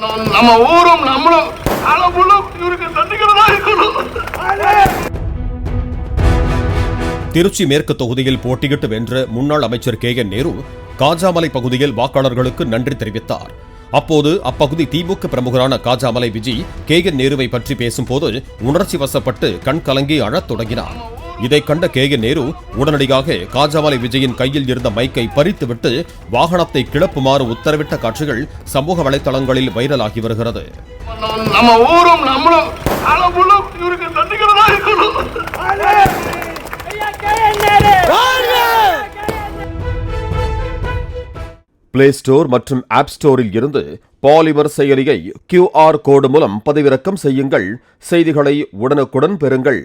நம்ம ஊரும் நம்மளும் இவருக்கு தண்டிக்கிறதா இருக்கணும். திருச்சி மேற்கு தொகுதியில் போட்டியிட்டு வென்ற முன்னாள் அமைச்சர் KN நேரு காஜாமலை பகுதியில் வாக்காளர்களுக்கு நன்றி தெரிவித்தார். அப்போது அப்பகுதி திமுக பிரமுகரான காஜாமலை விஜய் KN நேருவை பற்றி பேசும்போது உணர்ச்சி வசப்பட்டு கண் கலங்கி அழத் தொடங்கினார். இதை கண்ட KN நேரு உடனடியாக காஜாமலை விஜயின் கையில் இருந்த மைக்கை பறித்துவிட்டு வாகனத்தை கிளப்புமாறு உத்தரவிட்ட காட்சிகள் சமூக வலைதளங்களில் வைரலாகி வருகிறது. நம்ம ஊரும் நம்மளும் இவருக்கு தண்டிக்கிறதா இருக்கணும். பிளே ஸ்டோர் மற்றும் ஆப் ஸ்டோரில் இருந்து பாலிமர் செயலியை QR கோடு மூலம் பதிவிறக்கம் செய்யுங்கள். செய்திகளை உடனுக்குடன் பெறுங்கள்.